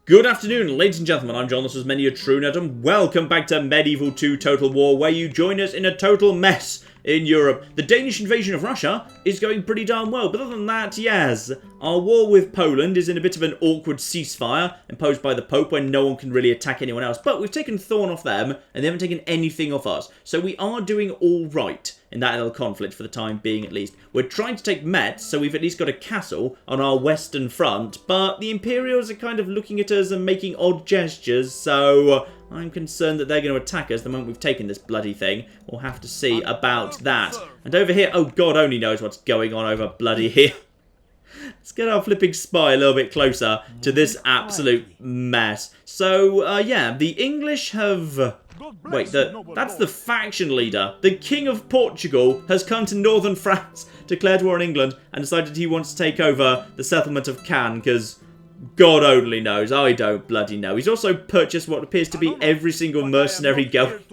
Good afternoon, ladies and gentlemen, I'm John, this is Many a True Nerd, and welcome back to Medieval 2 Total War, where you join us in a total mess in Europe. The Danish invasion of Russia is going pretty darn well, but other than that, yes, our war with Poland is in a bit of an awkward ceasefire imposed by the Pope when no one can really attack anyone else, but we've taken Thorn off them, and they haven't taken anything off us, so we are doing alright in that little conflict for the time being at least. We're trying to take Metz, so we've at least got a castle on our western front, but the Imperials are kind of looking at us and making odd gestures, so I'm concerned that they're going to attack us the moment we've taken this bloody thing. We'll have to see about that. And over here, oh God only knows what's going on over bloody here. Let's get our flipping spy a little bit closer to this absolute mess. So, yeah, the English have... Wait, that's the faction leader. The King of Portugal has come to northern France, declared war on England, and decided he wants to take over the settlement of Cannes, because God only knows. I don't bloody know. He's also purchased what appears to be every single mercenary going.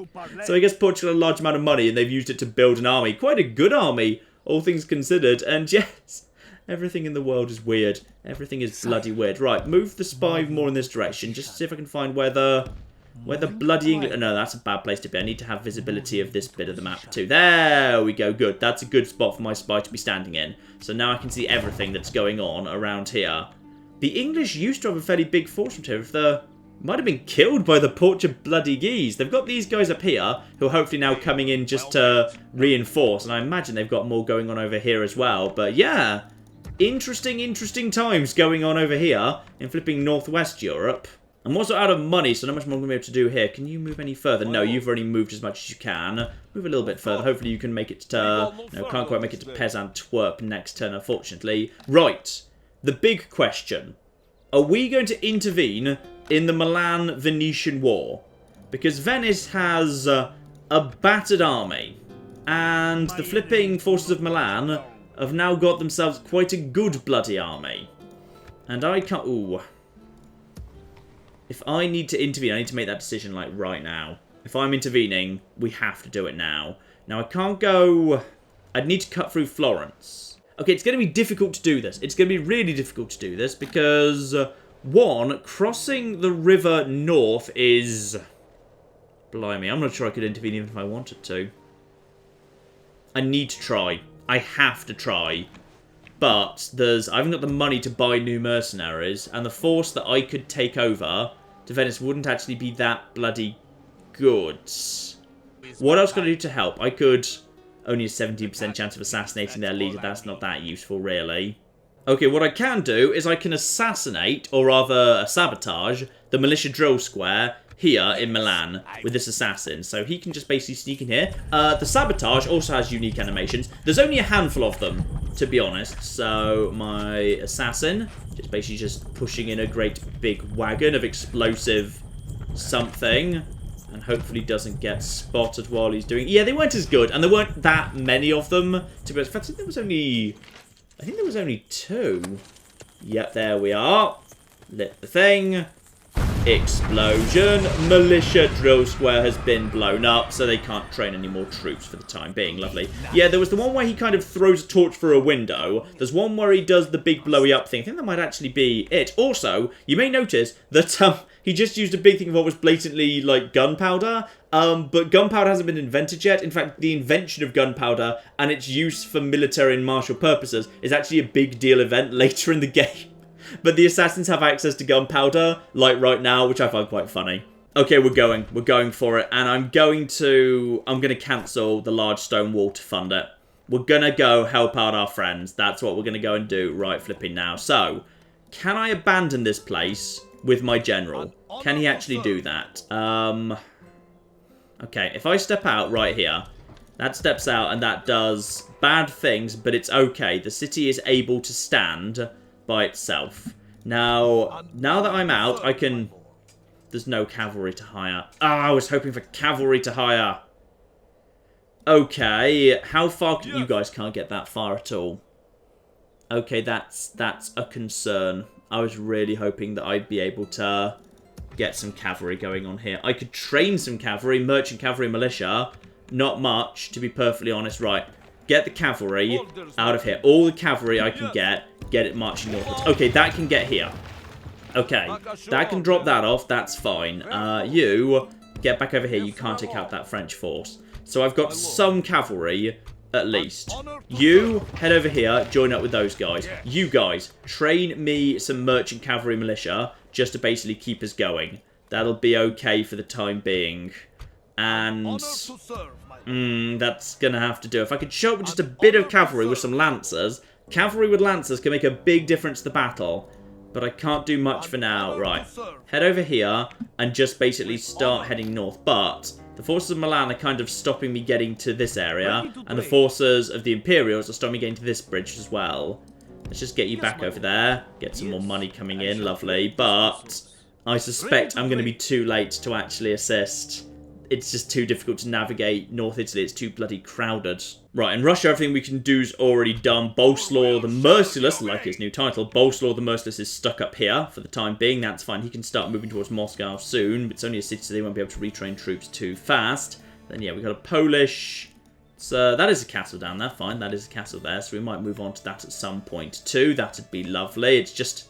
So I guess Portugal had a large amount of money, and they've used it to build an army. Quite a good army, all things considered. And yes, everything in the world is weird. Everything is bloody weird. Right, move the spy more in this direction, just to see if I can find where the bloody English... No, that's a bad place to be. I need to have visibility of this bit of the map too. There we go, good. That's a good spot for my spy to be standing in. So now I can see everything that's going on around here. The English used to have a fairly big force from here. If they might have been killed by the Portuguese. They've got these guys up here who are hopefully now coming in just to reinforce. And I imagine they've got more going on over here as well. But yeah, interesting times going on over here in flipping northwest Europe. I'm also out of money, so not much more I'm going to be able to do here. Can you move any further? No, you've already moved as much as you can. Move a little bit further. Hopefully you can make it to... No, can't quite make it to Pez-Antwerp next turn, unfortunately. Right. The big question. Are we going to intervene in the Milan-Venetian war? Because Venice has a battered army. And the flipping forces of Milan have now got themselves quite a good bloody army. And I can't... Ooh... If I need to intervene, I need to make that decision, like, right now. If I'm intervening, we have to do it now. Now, I can't go... I'd need to cut through Florence. Okay, it's going to be difficult to do this. It's going to be really difficult to do this because, one, crossing the river north is... Blimey, I'm not sure I could intervene even if I wanted to. I need to try. I have to try. But I haven't got the money to buy new mercenaries, and the force that I could take over to Venice wouldn't actually be that bloody good. What else could I do to help? I could... Only a 17% chance of assassinating their leader. That's not that useful, really. Okay, what I can do is I can assassinate, or rather sabotage, the militia drill square here in Milan with this assassin. So he can just basically sneak in here. The sabotage also has unique animations. There's only a handful of them, to be honest. So my assassin is basically just pushing in a great big wagon of explosive something. And hopefully doesn't get spotted while he's doing... Yeah, they weren't as good. And there weren't that many of them. To be honest, in fact, I think there was only 2. Yep, there we are. Lit the thing. Explosion. Militia drill square has been blown up, so they can't train any more troops for the time being. Lovely. Yeah, there was the one where he kind of throws a torch through a window. There's one where he does the big blowy up thing. I think that might actually be it. Also, you may notice that he just used a big thing of what was blatantly like gunpowder. But gunpowder hasn't been invented yet. In fact, the invention of gunpowder and its use for military and martial purposes is actually a big deal event later in the game. But the assassins have access to gunpowder, like right now, which I find quite funny. Okay, we're going for it, and I'm going to cancel the large stone wall to fund it. We're gonna go help out our friends. That's what we're gonna go and do right flipping now. So, can I abandon this place with my general? Can he actually do that? Okay, if I step out right here, that steps out and that does bad things, but it's okay. The city is able to stand by itself. Now that I'm out, I can... There's no cavalry to hire. Ah, I was hoping for cavalry to hire. Okay, how far... You guys can't get that far at all. Okay, that's a concern. I was really hoping that I'd be able to get some cavalry going on here. I could train some cavalry, merchant cavalry militia. Not much, to be perfectly honest. Right, get the cavalry out of here. All the cavalry I can get it marching northwards. Okay, that can get here. Okay, that can drop that off. That's fine. You get back over here. You can't take out that French force. So I've got some cavalry, at least. You head over here, join up with those guys. You guys, train me some merchant cavalry militia just to basically keep us going. That'll be okay for the time being. And that's going to have to do. If I could show up with just a bit of cavalry with some lancers. Cavalry with lancers can make a big difference to the battle. But I can't do much for now. Right, head over here and just basically start heading north. But the forces of Milan are kind of stopping me getting to this area. And the forces of the Imperials are stopping me getting to this bridge as well. Let's just get you back over there. Get some more money coming in. Lovely. But I suspect I'm going to be too late to actually assist. It's just too difficult to navigate North Italy. It's too bloody crowded. Right, in Russia, everything we can do is already done. Boleslaw the Merciless, like his new title, Boleslaw the Merciless is stuck up here for the time being. That's fine. He can start moving towards Moscow soon. It's only a city, so they won't be able to retrain troops too fast. Then, yeah, we've got a Polish. So that is a castle down there. Fine, that is a castle there. So we might move on to that at some point too. That'd be lovely. It's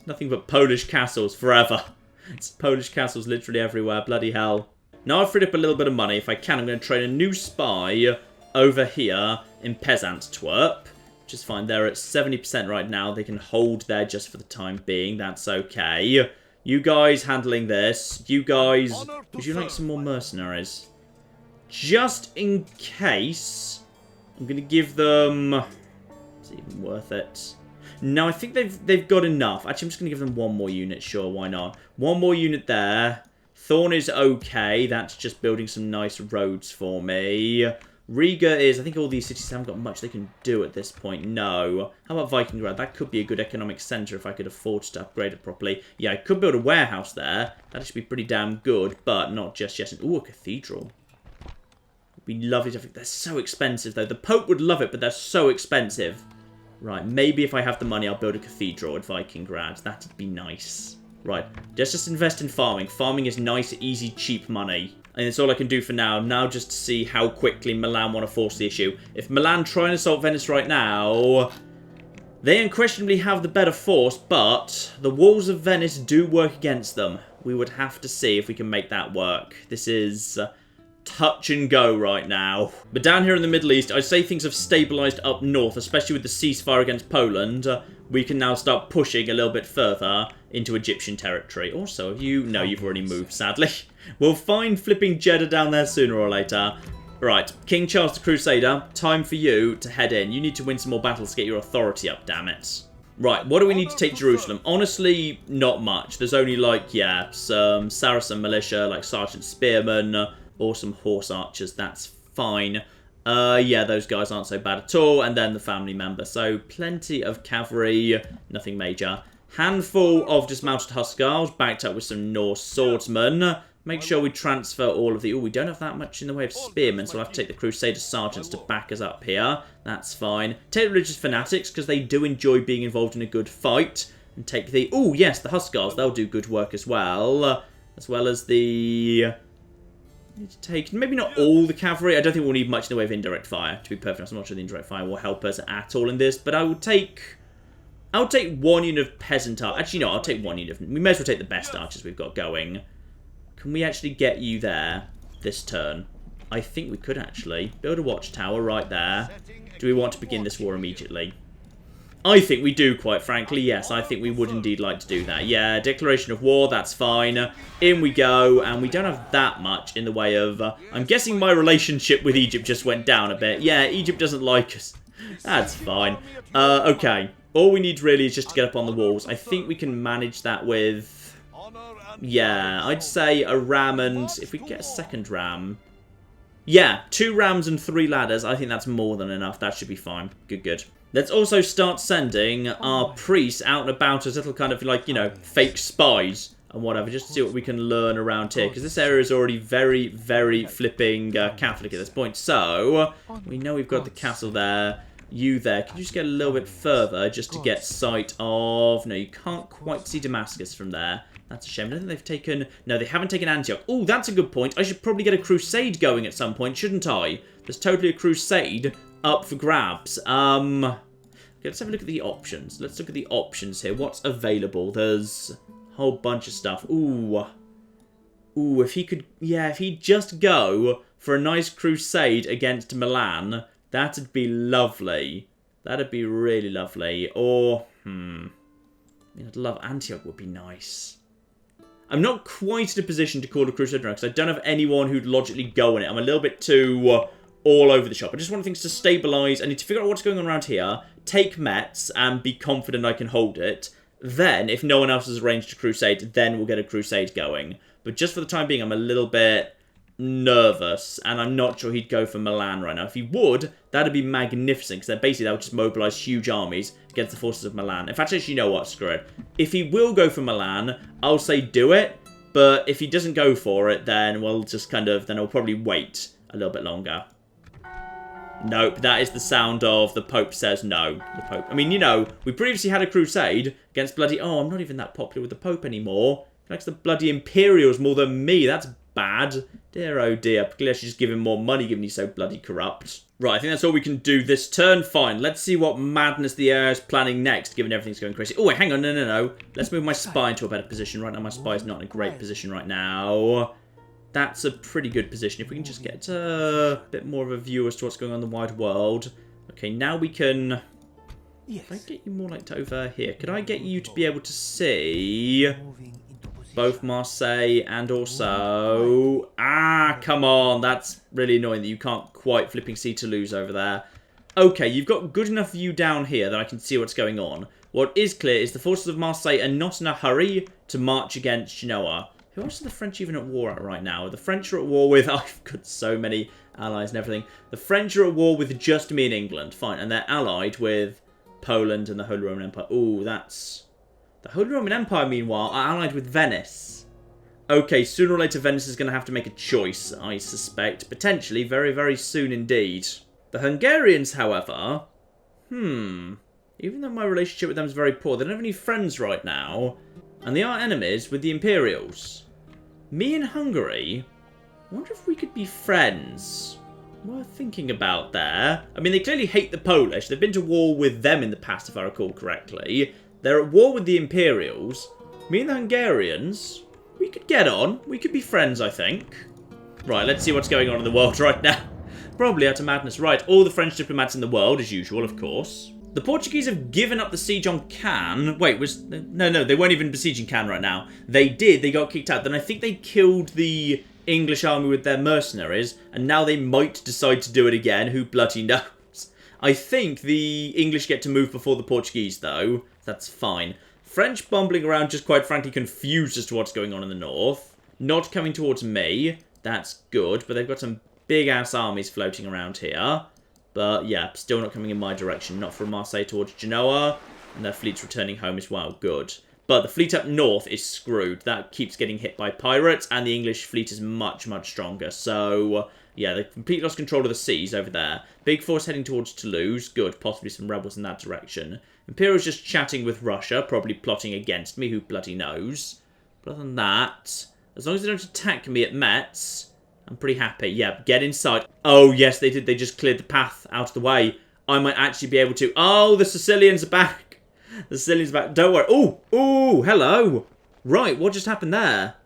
nothing but Polish castles forever. It's Polish castles literally everywhere. Bloody hell. Now I've freed up a little bit of money. If I can, I'm going to train a new spy over here in Pesantwerp, which is fine. They're at 70% right now. They can hold there just for the time being. That's okay. You guys handling this. You guys, would you like some more mercenaries? Just in case, I'm going to give them... Is it even worth it? No, I think they've got enough. Actually, I'm just going to give them one more unit. Sure, why not? One more unit there. Thorn is okay. That's just building some nice roads for me. Riga is... I think all these cities haven't got much they can do at this point. No. How about Vikinggrad? That could be a good economic centre if I could afford to upgrade it properly. Yeah, I could build a warehouse there. That should be pretty damn good, but not just yet. Ooh, a cathedral. It'd be lovely to... They're so expensive, though. The Pope would love it, but they're so expensive. Right, maybe if I have the money, I'll build a cathedral at Vikinggrad. That'd be nice. Right, just invest in farming. Farming is nice, easy, cheap money. And it's all I can do for now. Now just to see how quickly Milan want to force the issue. If Milan try and assault Venice right now, they unquestionably have the better force, but the walls of Venice do work against them. We would have to see if we can make that work. This is touch and go right now. But down here in the Middle East, I'd say things have stabilised up north, especially with the ceasefire against Poland. We can now start pushing a little bit further into Egyptian territory. Also, no, you've already moved, sadly. We'll find flipping Jeddah down there sooner or later. Right, King Charles the Crusader, time for you to head in. You need to win some more battles to get your authority up, damn it. Right, what do we need to take Jerusalem? Honestly, not much. There's only, like, yeah, some Saracen militia, like Sergeant Spearmen, or some horse archers. That's fine. Yeah, those guys aren't so bad at all. And then the family member. So, plenty of cavalry, nothing major. Handful of dismounted Hussars, backed up with some Norse swordsmen. Make sure we transfer all of the... Oh, we don't have that much in the way of spearmen, so we'll have to take the Crusader sergeants to back us up here. That's fine. Take the religious fanatics, because they do enjoy being involved in a good fight. And take the... Oh, yes, the Hussars. They'll do good work as well. As well as the... Need to take maybe not all the cavalry. I don't think we'll need much in the way of indirect fire, to be perfect honest. I'm not sure the indirect fire will help us at all in this, but I'll take one unit of peasant archers. Actually, no, I'll take one unit of... We may as well take the best archers we've got going. Can we actually get you there this turn? I think we could actually. Build a watchtower right there. Do we want to begin this war immediately? I think we do, quite frankly. Yes, I think we would indeed like to do that. Yeah, declaration of war, that's fine. In we go, and we don't have that much in the way of... I'm guessing my relationship with Egypt just went down a bit. Yeah, Egypt doesn't like us. That's fine. Okay, all we need really is just to get up on the walls. I think we can manage that with... Yeah, I'd say a ram and... If we get a second ram... Yeah, 2 rams and 3 ladders. I think that's more than enough. That should be fine. Good, good. Let's also start sending our priests out and about as little kind of, like, you know, fake spies and whatever, just to see what we can learn around here. Because this area is already very, very flipping Catholic at this point. So, we know we've got the castle there. You there. Can you just get a little bit further just to get sight of... No, you can't quite see Damascus from there. That's a shame. I don't think they've taken... No, they haven't taken Antioch. Oh, that's a good point. I should probably get a crusade going at some point, shouldn't I? There's totally a crusade up for grabs. I let's have a look at the options. Let's look at the options here. What's available? There's a whole bunch of stuff. Ooh. Ooh, if he could... Yeah, if he'd just go for a nice crusade against Milan, that'd be lovely. That'd be really lovely. Or, I mean, I'd love Antioch would be nice. I'm not quite in a position to call a crusade now, because I don't have anyone who'd logically go on it. I'm a little bit too all over the shop. I just want things to stabilise. I need to figure out what's going on around here, take Metz, and be confident I can hold it. Then, if no one else has arranged a crusade, then we'll get a crusade going. But just for the time being, I'm a little bit nervous, and I'm not sure he'd go for Milan right now. If he would, that'd be magnificent, because then basically that would just mobilise huge armies against the forces of Milan. In fact, actually, you know what? Screw it. If he will go for Milan, I'll say do it, but if he doesn't go for it, then we'll just kind of, then I'll probably wait a little bit longer. Nope, that is the sound of the Pope says no. The Pope. I mean, you know, we previously had a crusade against bloody... Oh, I'm not even that popular with the Pope anymore. He likes the bloody Imperials more than me. That's bad. Dear, oh dear. Clearly I should just give him more money, given he's so bloody corrupt. Right, I think that's all we can do this turn. Fine. Let's see what madness the heir is planning next, given everything's going crazy. Oh, wait, hang on. No. Let's move my spy into a better position. Right now, my spy is not in a great position right now. That's a pretty good position. If we can just get a bit more of a view as to what's going on in the wide world. Okay, now we can... Yes. If I get you more like to over here, could I get you to be able to see both Marseille and also... Ah, come on. That's really annoying that you can't quite flipping see Toulouse over there. Okay, you've got good enough view down here that I can see what's going on. What is clear is the forces of Marseille are not in a hurry to march against Genoa. Who else are the French even at war at right now? The French are at war with... Oh, I've got so many allies and everything. The French are at war with just me and England. Fine. And they're allied with Poland and the Holy Roman Empire. Ooh, that's... The Holy Roman Empire, meanwhile, are allied with Venice. Okay, sooner or later Venice is going to have to make a choice, I suspect. Potentially very, very soon indeed. The Hungarians, however... Even though my relationship with them is very poor, they don't have any friends right now. And they are enemies with the Imperials. Me and Hungary, I wonder if we could be friends. Worth thinking about there. I mean, they clearly hate the Polish. They've been to war with them in the past, if I recall correctly. They're at war with the Imperials. Me and the Hungarians, we could get on. We could be friends, I think. Right, let's see what's going on in the world right now. Probably out of madness. Right, all the French diplomats in the world, as usual, of course. The Portuguese have given up the siege on Cannes. Wait, No, they weren't even besieging Cannes right now. They did, they got kicked out. Then I think they killed the English army with their mercenaries, and now they might decide to do it again. Who bloody knows? I think the English get to move before the Portuguese, though. That's fine. French bumbling around, just quite frankly confused as to what's going on in the north. Not coming towards me. That's good, but they've got some big-ass armies floating around here. But, yeah, still not coming in my direction. Not from Marseille towards Genoa. And their fleet's returning home as well. Good. But the fleet up north is screwed. That keeps getting hit by pirates. And the English fleet is much, much stronger. So, yeah, they've completely lost control of the seas over there. Big force heading towards Toulouse. Good. Possibly some rebels in that direction. Imperial's just chatting with Russia. Probably plotting against me. Who bloody knows? But other than that, as long as they don't attack me at Metz... I'm pretty happy. Yeah, get inside. Oh, yes, they did. They just cleared the path out of the way. I might actually be able to... Oh, the Sicilians are back. The Sicilians are back. Don't worry. Oh, hello. Right, what just happened there?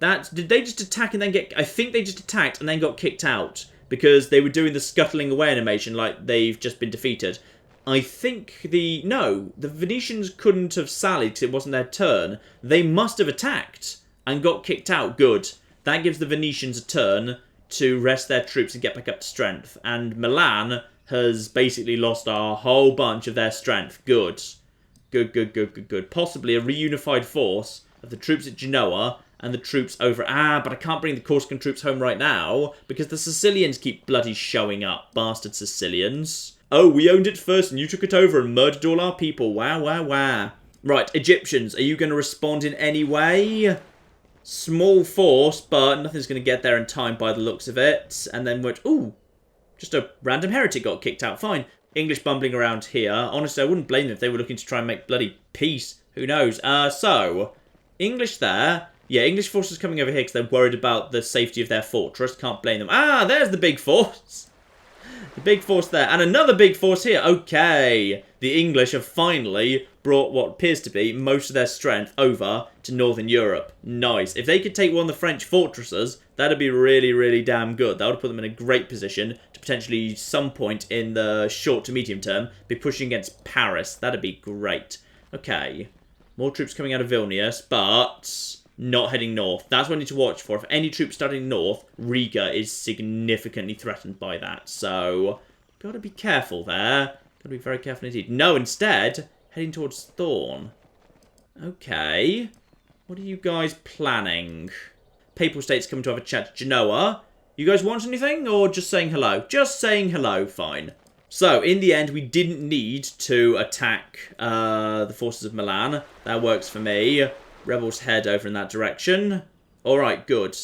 Did they just attack and then get... I think they just attacked and then got kicked out. Because they were doing the scuttling away animation like they've just been defeated. I think No, the Venetians couldn't have sallied because it wasn't their turn. They must have attacked and got kicked out. Good. That gives the Venetians a turn to rest their troops and get back up to strength. And Milan has basically lost a whole bunch of their strength. Good. Good. Possibly a reunified force of the troops at Genoa and the troops over... but I can't bring the Corsican troops home right now because the Sicilians keep bloody showing up. Bastard Sicilians. Oh, we owned it first and you took it over and murdered all our people. Wow. Right, Egyptians, are you going to respond in any way? Small force, but nothing's going to get there in time by the looks of it. And then just a random heretic got kicked out. Fine. English bumbling around here. Honestly, I wouldn't blame them if they were looking to try and make bloody peace. Who knows? So, English there. Yeah, English forces coming over here because they're worried about the safety of their fortress. Can't blame them. There's the big force. The big force there. And another big force here. Okay. The English have finally brought what appears to be most of their strength over to Northern Europe. Nice. If they could take one of the French fortresses, that'd be really, really damn good. That would put them in a great position to potentially, some point in the short to medium term, be pushing against Paris. That'd be great. Okay. More troops coming out of Vilnius, but not heading north. That's what I need to watch for. If any troops starting north, Riga is significantly threatened by that. So, gotta be careful there. Gotta be very careful indeed. No, instead, heading towards Thorn. Okay. What are you guys planning? Papal States coming to have a chat. Genoa. You guys want anything, or just saying hello? Just saying hello, fine. So, in the end, we didn't need to attack the forces of Milan. That works for me. Rebels head over in that direction. Alright, good.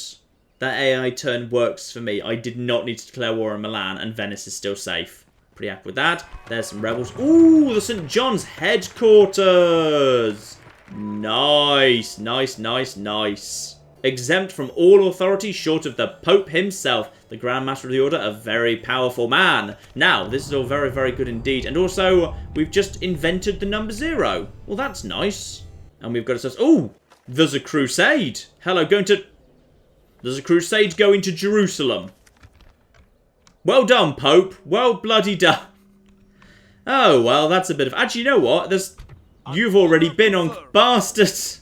That AI turn works for me. I did not need to declare war on Milan, and Venice is still safe. Pretty happy with that. There's some rebels. Ooh, the St. John's headquarters! Nice, nice, nice, nice. Exempt from all authority short of the Pope himself, the Grand Master of the Order, a very powerful man. Now, this is all very, very good indeed. And also, we've just invented the number 0. Well, that's nice. And we've got ourselves... Ooh, there's a crusade. Hello, there's a crusade going to Jerusalem. Well done, Pope. Well bloody done. Oh, well, that's a bit of... Actually, you know what? You've already been on... Bastards.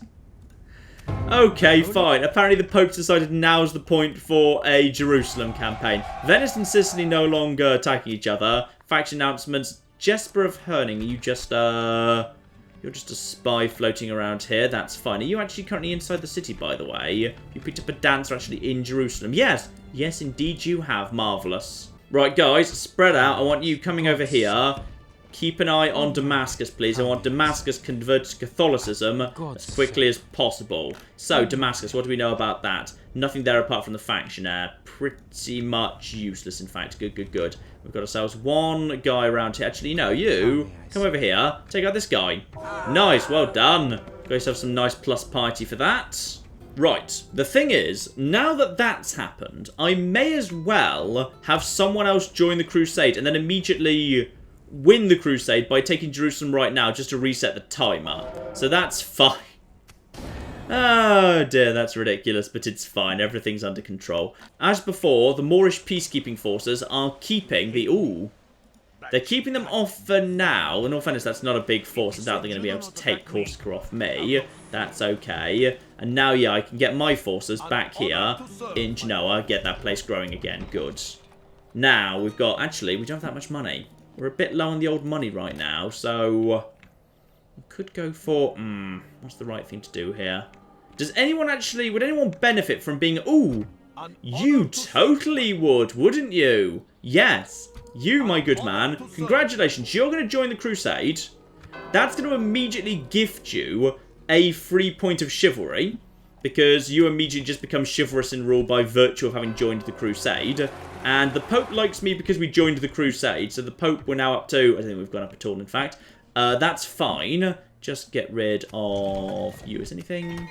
Okay, fine. Apparently the Pope's decided now's the point for a Jerusalem campaign. Venice and Sicily no longer attacking each other. Faction announcements. Jesper of Herning, you just, you're just a spy floating around here. That's fine. Are you actually currently inside the city, by the way? You picked up a dancer actually in Jerusalem. Yes. Yes, indeed you have. Marvellous. Right, guys, spread out. I want you coming over here. Keep an eye on Damascus, please. I want Damascus converted to Catholicism as quickly as possible. So, Damascus, what do we know about that? Nothing there apart from the faction heir. Pretty much useless, in fact. Good, good, good. We've got ourselves one guy around here. Actually, no, you. Come over here. Take out this guy. Nice, well done. Got yourself some nice plus piety for that. Right, the thing is, now that that's happened, I may as well have someone else join the Crusade and then immediately win the Crusade by taking Jerusalem right now just to reset the timer. So that's fine. Oh dear, that's ridiculous, but it's fine. Everything's under control. As before, the Moorish peacekeeping forces are keeping the... Ooh. They're keeping them off for now. In all fairness, that's not a big force. I doubt they're going to be able to take Corsica off me. That's okay. And now, yeah, I can get my forces back here in Genoa. Get that place growing again. Good. Now, we've got... Actually, we don't have that much money. We're a bit low on the old money right now, so... We could go for... what's the right thing to do here? Does anyone actually... Would anyone benefit from being... Ooh! You totally would, wouldn't you? Yes. You, my good man. Congratulations. You're going to join the Crusade. That's going to immediately gift you a free point of chivalry, because you immediately just become chivalrous in rule by virtue of having joined the Crusade. And the Pope likes me because we joined the Crusade, so the Pope we're now up to... I don't think we've gone up at all, in fact. That's fine. Just get rid of you. Is anything?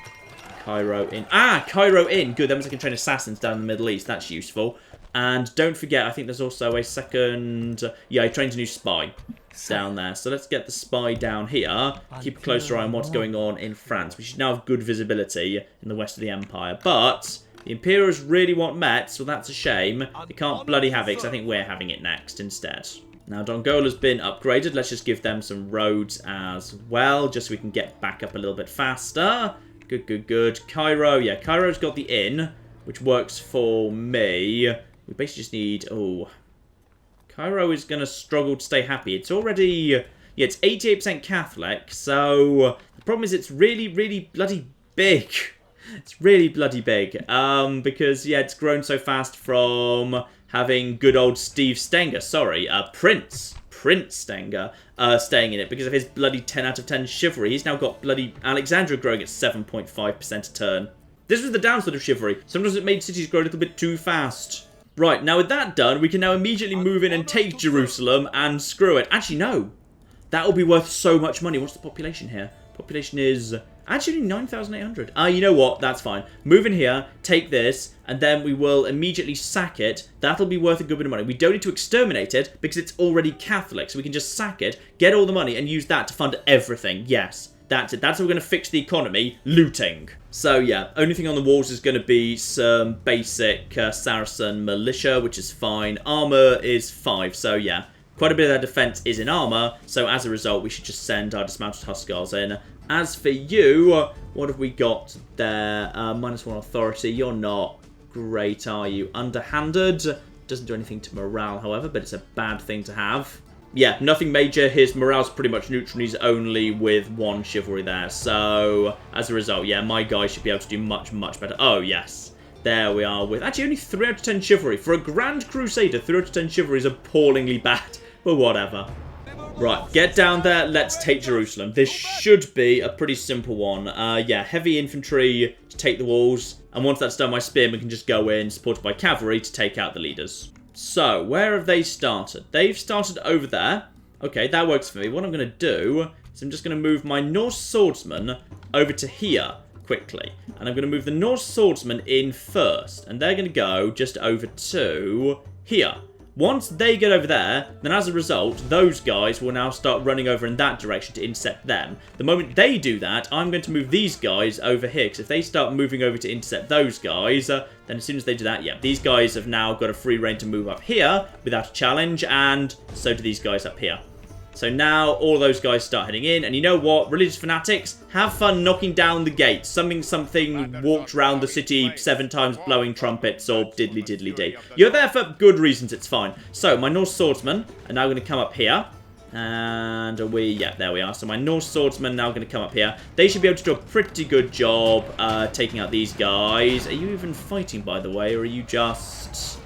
Cairo in. Ah, Cairo in. Good, that means I can train assassins down in the Middle East. That's useful. And don't forget, I think there's also a second... Yeah, I trained a new spy down there. So let's get the spy down here. Keep a closer eye on what's going on in France. We should now have good visibility in the west of the Empire. But the Imperials really want Metz, so that's a shame. They can't bloody have it, because I think we're having it next instead. Now, Dongola's been upgraded. Let's just give them some roads as well, just so we can get back up a little bit faster. Good, good, good. Cairo, yeah, Cairo's got the inn, which works for me. We basically just need... Oh, Cairo is going to struggle to stay happy. It's already... Yeah, it's 88% Catholic, so... The problem is it's really, really bloody big. It's really bloody big. Because, yeah, it's grown so fast from having good old Steve Stenger. Sorry, Prince Stenger staying in it because of his bloody 10 out of 10 chivalry. He's now got bloody Alexandria growing at 7.5% a turn. This was the downside of chivalry. Sometimes it made cities grow a little bit too fast. Right, now with that done, we can now immediately move in and take Jerusalem and screw it. Actually, no. That will be worth so much money. What's the population here? Population is Actually, 9,800. You know what? That's fine. Move in here, take this, and then we will immediately sack it. That'll be worth a good bit of money. We don't need to exterminate it because it's already Catholic. So we can just sack it, get all the money, and use that to fund everything. Yes, that's it. That's how we're going to fix the economy. Looting. So, yeah, only thing on the walls is going to be some basic Saracen militia, which is fine. Armor is 5, so yeah. Quite a bit of their defense is in armor, so as a result, we should just send our dismounted Hussars in. As for you, what have we got there? -1 authority. You're not great, are you? Underhanded. Doesn't do anything to morale, however, but it's a bad thing to have. Yeah, nothing major. His morale's pretty much neutral. He's only with 1 chivalry there. So, as a result, yeah, my guy should be able to do much, much better. Oh, yes. There we are with... Actually, only 3 out of 10 chivalry. For a Grand Crusader, 3 out of 10 chivalry is appallingly bad. But whatever. Right, get down there. Let's take Jerusalem. This should be a pretty simple one. Yeah, heavy infantry to take the walls. And once that's done, my spearmen can just go in, supported by cavalry, to take out the leaders. So, where have they started? They've started over there. Okay, that works for me. What I'm going to do is I'm just going to move my Norse swordsmen over to here quickly. And I'm going to move the Norse swordsmen in first. And they're going to go just over to here. Once they get over there, then as a result, those guys will now start running over in that direction to intercept them. The moment they do that, I'm going to move these guys over here, because if they start moving over to intercept those guys, then as soon as they do that, yeah, these guys have now got a free reign to move up here without a challenge, and so do these guys up here. So now all those guys start heading in, and you know what? Religious fanatics, have fun knocking down the gates. Something walked around the city 7 times blowing trumpets or diddly-diddly-dee. You're there for good reasons, it's fine. So my Norse swordsmen are now going to come up here. And yeah, there we are. So my Norse swordsmen are now going to come up here. They should be able to do a pretty good job taking out these guys. Are you even fighting, by the way, or are you just...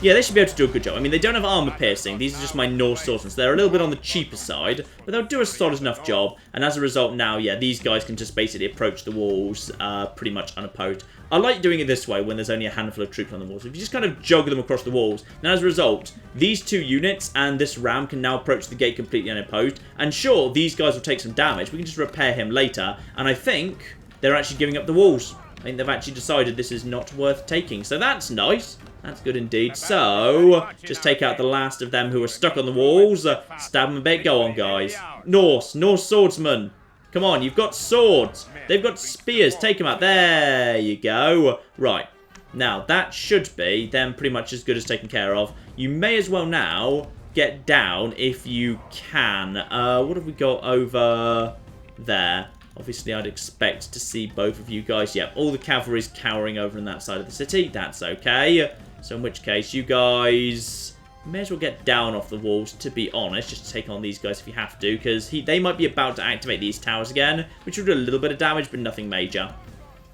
Yeah, they should be able to do a good job. I mean, they don't have armor piercing. These are just my Norse swordsmen. So they're a little bit on the cheaper side, but they'll do a solid enough job. And as a result now, yeah, these guys can just basically approach the walls pretty much unopposed. I like doing it this way when there's only a handful of troops on the walls. If you just kind of jog them across the walls, and as a result, these 2 units and this ram can now approach the gate completely unopposed. And sure, these guys will take some damage. We can just repair him later. And I think they're actually giving up the walls. I think they've actually decided this is not worth taking. So that's nice. That's good indeed. So, just take out the last of them who are stuck on the walls. Stab them a bit. Go on, guys. Norse swordsmen. Come on, you've got swords. They've got spears. Take them out. There you go. Right. Now, that should be them pretty much as good as taken care of. You may as well now get down if you can. What have we got over there? Obviously, I'd expect to see both of you guys. Yep, all the cavalry's cowering over on that side of the city. That's okay. So in which case, you guys may as well get down off the walls, to be honest. Just take on these guys if you have to, because they might be about to activate these towers again, which will do a little bit of damage, but nothing major.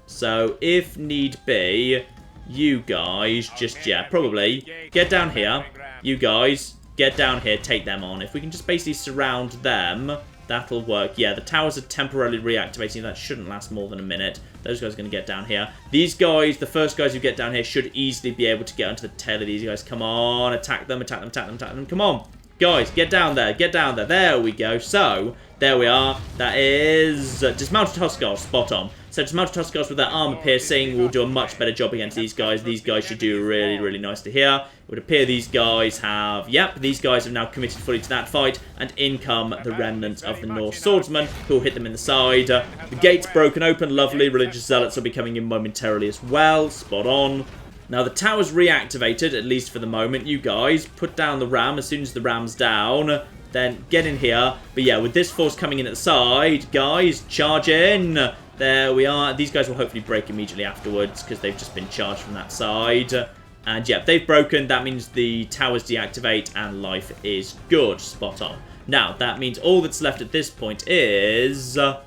So if need be, you guys just, yeah, probably get down here. You guys, get down here, take them on. If we can just basically surround them... That'll work. Yeah, the towers are temporarily reactivating. That shouldn't last more than a minute. Those guys are going to get down here. These guys, the first guys who get down here, should easily be able to get onto the tail of these guys. Come on, attack them, attack them, attack them, attack them. Come on. Guys, get down there, get down there. There we go. So, there we are. That is dismounted Hussars, spot on. So dismounted Hussars with their armor piercing will do a much better job against these guys. These guys should do really, really nicely here. It would appear these guys have... Yep, these guys have now committed fully to that fight. And in come the remnants of the Norse swordsmen, who will hit them in the side. The gate's broken open, lovely. Religious zealots will be coming in momentarily as well. Spot on. Now the tower's reactivated, at least for the moment. You guys, put down the ram as soon as the ram's down. Then get in here. But yeah, with this force coming in at the side, guys, charge in. There we are. These guys will hopefully break immediately afterwards because they've just been charged from that side. And yeah, they've broken. That means the towers deactivate and life is good. Spot on. Now, that means all that's left at this point is the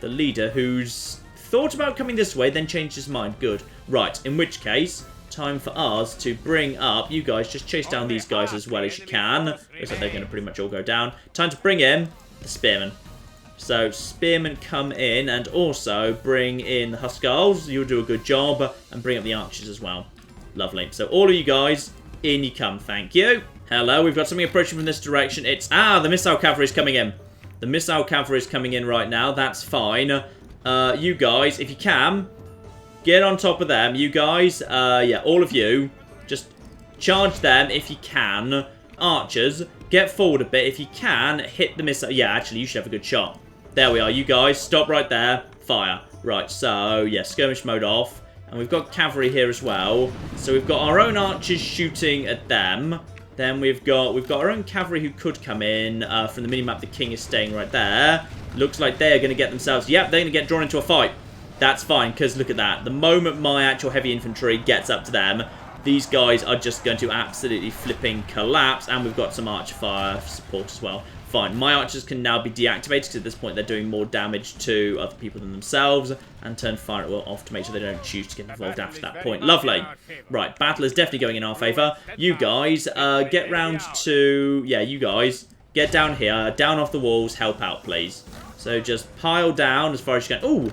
leader who's thought about coming this way, then changed his mind. Good. Right, in which case, time for us to bring up... You guys just chase down these guys as well as you can. Looks like they're going to pretty much all go down. Time to bring in the spearmen. So, spearmen come in and also bring in the Hussars. You'll do a good job. And bring up the archers as well. Lovely. So, all of you guys, in you come. Thank you. Hello, we've got something approaching from this direction. It's... the missile cavalry's coming in. The missile cavalry's coming in right now. That's fine. You guys, if you can, get on top of them. You guys, yeah, all of you, just charge them if you can. Archers, get forward a bit. If you can, hit the missile. Yeah, actually, you should have a good shot. There we are. You guys, stop right there. Fire. Right, so, yeah, skirmish mode off. And we've got cavalry here as well. So we've got our own archers shooting at them. Then we've got our own cavalry who could come in. From the minimap, the king is staying right there. Looks like they're going to get themselves... Yep, they're going to get drawn into a fight. That's fine, because look at that. The moment my actual heavy infantry gets up to them, these guys are just going to absolutely flipping collapse. And we've got some archer fire support as well. Fine. My archers can now be deactivated because at this point they're doing more damage to other people than themselves. And turn fire off to make sure they don't choose to get involved after that point. Lovely. Right, battle is definitely going in our favour. You guys, get round to... Yeah, you guys, get down here. Down off the walls. Help out, please. So just pile down as far as you can. Ooh,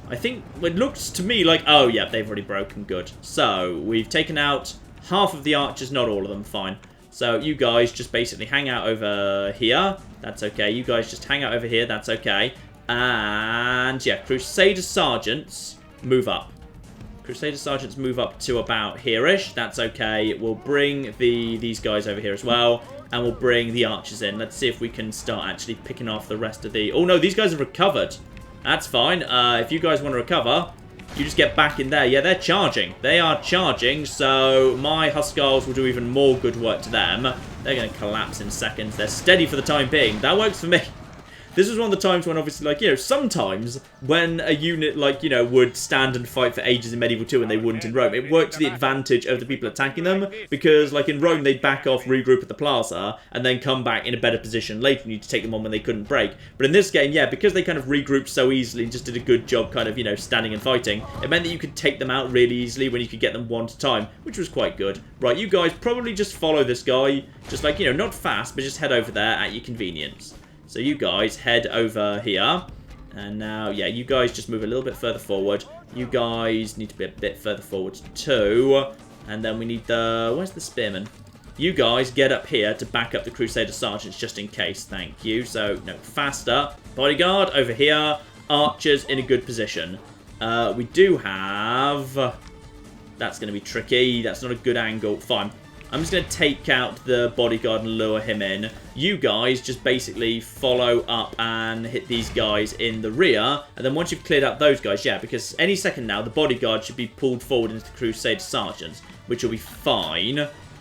I think it looks to me like... Oh, yeah, they've already broken. Good. So, we've taken out half of the archers, not all of them. Fine. So, you guys just basically hang out over here. That's okay. You guys just hang out over here. That's okay. And, yeah, Crusader Sergeants move up. Crusader Sergeants move up to about here-ish. That's okay. We'll bring these guys over here as well. And we'll bring the archers in. Let's see if we can start actually picking off the rest of the... Oh, no, these guys have recovered. That's fine. If you guys want to recover, you just get back in there. Yeah, they're charging. They are charging, so my Hussars will do even more good work to them. They're going to collapse in seconds. They're steady for the time being. That works for me. This was one of the times when, obviously, like, you know, sometimes when a unit, like, you know, would stand and fight for ages in Medieval 2 and they wouldn't in Rome, it worked to the advantage of the people attacking them, because, like, in Rome, they'd back off, regroup at the plaza, and then come back in a better position later and you'd take them on when they couldn't break. But in this game, yeah, because they kind of regrouped so easily and just did a good job kind of, you know, standing and fighting, it meant that you could take them out really easily when you could get them one at a time, which was quite good. Right, you guys probably just follow this guy, just like, you know, not fast, but just head over there at your convenience. So you guys head over here. And now, yeah, you guys just move a little bit further forward. You guys need to be a bit further forward too. And then we need the... Where's the spearman? You guys get up here to back up the Crusader Sergeants just in case. Thank you. So, no, faster. Bodyguard over here. Archers in a good position. We do have... That's going to be tricky. That's not a good angle. Fine. I'm just going to take out the bodyguard and lure him in. You guys just basically follow up and hit these guys in the rear. And then once you've cleared out those guys, yeah, because any second now, the bodyguard should be pulled forward into the Crusade Sergeants, which will be fine.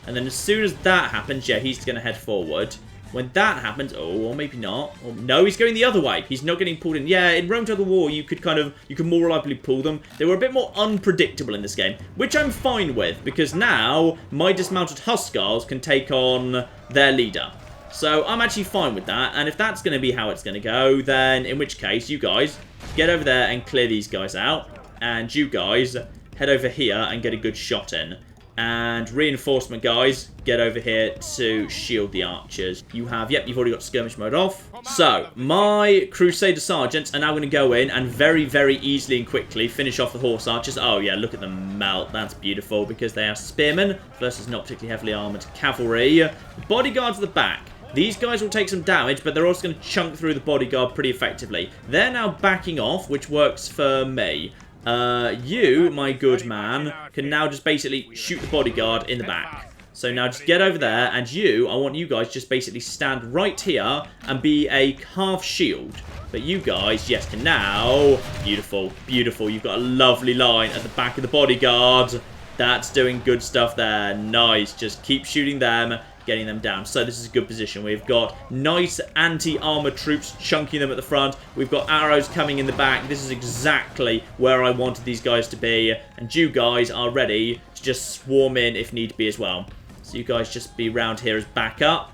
And then as soon as that happens, yeah, he's going to head forward. When that happens, oh, or maybe not. Or, no, he's going the other way. He's not getting pulled in. Yeah, in Rome Total War, you could more reliably pull them. They were a bit more unpredictable in this game, which I'm fine with, because now my dismounted Hussars can take on their leader. So I'm actually fine with that, and if that's going to be how it's going to go, then in which case, you guys get over there and clear these guys out, and you guys head over here and get a good shot in. And reinforcement guys, get over here to shield the archers. You have, yep, you've already got skirmish mode off. So, my Crusader Sergeants are now going to go in and very, very easily and quickly finish off the horse archers. Oh yeah, look at them melt. That's beautiful because they are spearmen versus not particularly heavily armoured cavalry. Bodyguards at the back. These guys will take some damage, but they're also going to chunk through the bodyguard pretty effectively. They're now backing off, which works for me. You, my good man, can now just basically shoot the bodyguard in the back. So now just get over there, and I want you guys just basically stand right here and be a half shield. But you guys, yes, can now... Beautiful, beautiful. You've got a lovely line at the back of the bodyguard. That's doing good stuff there. Nice. Just keep shooting them, getting them down. So this is a good position. We've got nice anti-armor troops chunking them at the front. We've got arrows coming in the back. This is exactly where I wanted these guys to be. And you guys are ready to just swarm in if need be as well. So you guys just be round here as backup.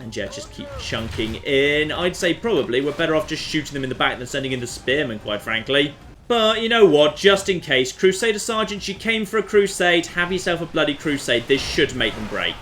And yeah, just keep chunking in. I'd say probably we're better off just shooting them in the back than sending in the spearmen, quite frankly. But you know what, just in case, Crusader Sergeants, you came for a crusade, have yourself a bloody crusade. This should make them break.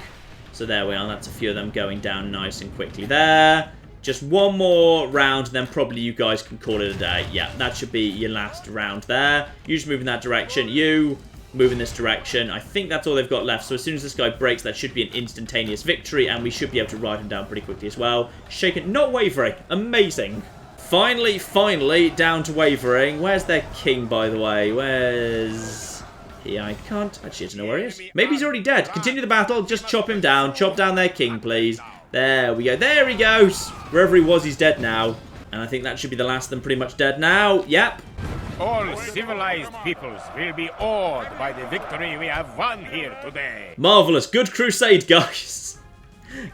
So there we are, that's a few of them going down nice and quickly there. Just one more round, then probably you guys can call it a day. Yeah, that should be your last round there. You just move in that direction, you move in this direction. I think that's all they've got left, so as soon as this guy breaks, that should be an instantaneous victory, and we should be able to ride him down pretty quickly as well. Shaken, not wavering, amazing. Finally, down to wavering. Where's their king, by the way? Where's he? I can't actually know where he is. Maybe he's already dead. Continue the battle. Just chop him down. Chop down their king, please. There we go. There he goes. Wherever he was, he's dead now. And I think that should be the last of them pretty much dead now. Yep. All civilized peoples will be awed by the victory we have won here today. Marvellous. Good crusade, guys.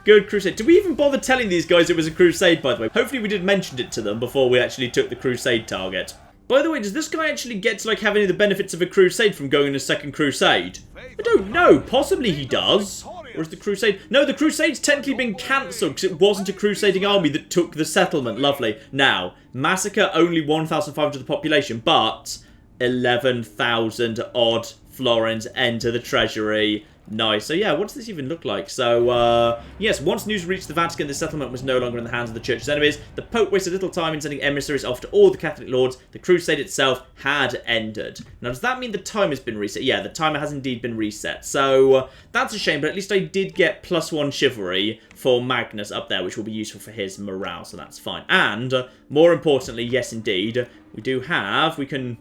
Good crusade. Did we even bother telling these guys it was a crusade, by the way? Hopefully we did mention it to them before we actually took the crusade target. By the way, does this guy actually get to, like, have any of the benefits of a crusade from going on a second crusade? I don't know. Possibly he does. Or is the crusade... No, the crusade's technically been cancelled because it wasn't a crusading army that took the settlement. Lovely. Now, massacre only 1,500 of the population, but 11,000 odd florins enter the treasury. Nice. So yeah, what does this even look like? So, yes, once news reached the Vatican, the settlement was no longer in the hands of the Church's enemies. The Pope wasted little time in sending emissaries off to all the Catholic lords. The crusade itself had ended. Now, does that mean the time has been reset? Yeah, the timer has indeed been reset. So, that's a shame, but at least I did get +1 chivalry for Magnus up there, which will be useful for his morale, so that's fine. And, more importantly, yes, indeed, we do have... I'm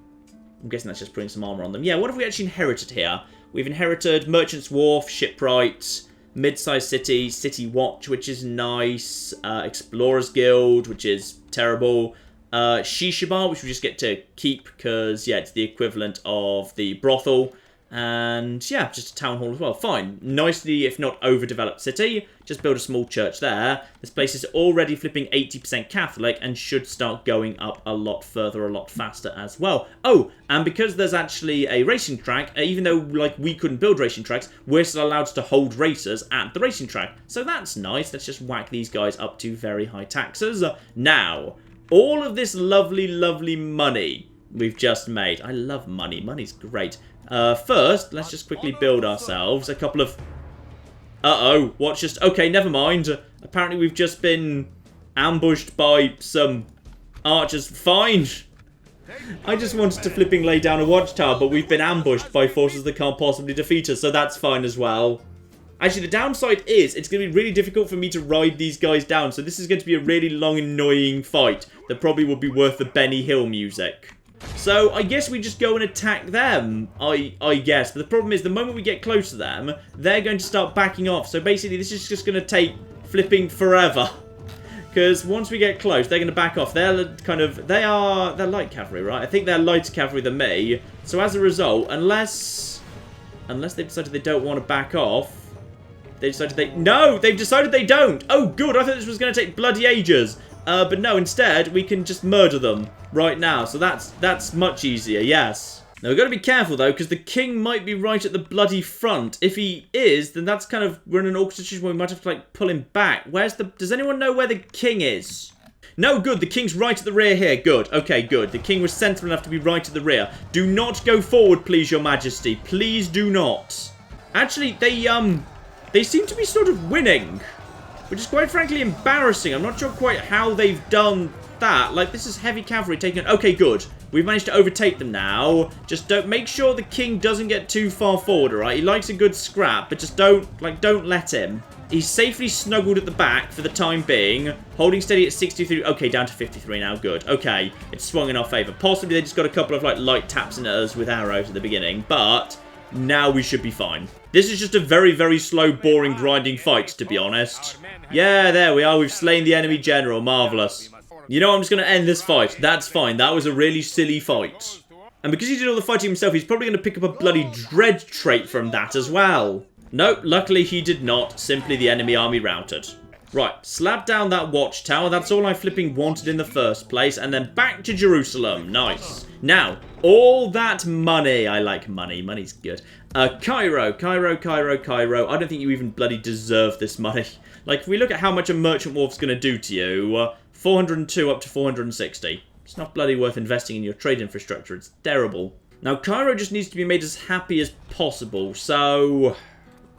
guessing that's just putting some armour on them. Yeah, what have we actually inherited here? We've inherited Merchant's Wharf, Shipwright, Mid-sized City, City Watch, which is nice, Explorers Guild, which is terrible, Shisha Bar, which we just get to keep because, yeah, it's the equivalent of the brothel, and, yeah, just a town hall as well. Fine. Nicely, if not overdeveloped city. Just build a small church there. This place is already flipping 80% Catholic and should start going up a lot further, a lot faster as well. Oh, and because there's actually a racing track, even though, like, we couldn't build racing tracks, we're still allowed to hold racers at the racing track. So that's nice. Let's just whack these guys up to very high taxes. Now, all of this lovely, lovely money we've just made. I love money. Money's great. First, let's just quickly build ourselves a couple of... Uh-oh, what's just... Okay, never mind. Apparently we've just been ambushed by some archers. Fine. I just wanted to flipping lay down a watchtower, but we've been ambushed by forces that can't possibly defeat us, so that's fine as well. Actually, the downside is it's going to be really difficult for me to ride these guys down, so this is going to be a really long, annoying fight that probably would be worth the Benny Hill music. So, I guess we just go and attack them, I guess. But the problem is, the moment we get close to them, they're going to start backing off. So, basically, this is just going to take flipping forever. Because once we get close, they're going to back off. They're kind of... They're light cavalry, right? I think they're lighter cavalry than me. So, as a result, unless they've decided they don't want to back off, they've decided they don't! Oh, good! I thought this was going to take bloody ages. But no, instead, we can just murder them right now. So that's much easier, yes. Now, we've got to be careful, though, because the king might be right at the bloody front. If he is, then that's kind of... We're in an awkward situation where we might have to, like, pull him back. Where's the... Does anyone know where the king is? No, good. The king's right at the rear here. Good. Okay, good. The king was sensible enough to be right at the rear. Do not go forward, please, your majesty. Please do not. Actually, they seem to be sort of winning. Which is quite frankly embarrassing. I'm not sure quite how they've done that. Like, this is heavy cavalry taking... Okay, good. We've managed to overtake them now. Just don't... Make sure the king doesn't get too far forward, alright? He likes a good scrap, but just don't let him. He's safely snuggled at the back for the time being. Holding steady at 63. Okay, down to 53 now. Good. Okay. It's swung in our favour. Possibly they just got a couple of, like, light taps in us with arrows at the beginning. But... Now we should be fine. This is just a very, very slow, boring, grinding fight, to be honest. Yeah, there we are. We've slain the enemy general. Marvellous. You know, I'm just going to end this fight. That's fine. That was a really silly fight. And because he did all the fighting himself, he's probably going to pick up a bloody dread trait from that as well. Nope, luckily he did not. Simply the enemy army routed. Right, slap down that watchtower. That's all I flipping wanted in the first place. And then back to Jerusalem. Nice. Now, all that money. I like money. Money's good. Cairo. I don't think you even bloody deserve this money. Like, if we look at how much a merchant wharf's going to do to you, 402 up to 460. It's not bloody worth investing in your trade infrastructure. It's terrible. Now, Cairo just needs to be made as happy as possible. So...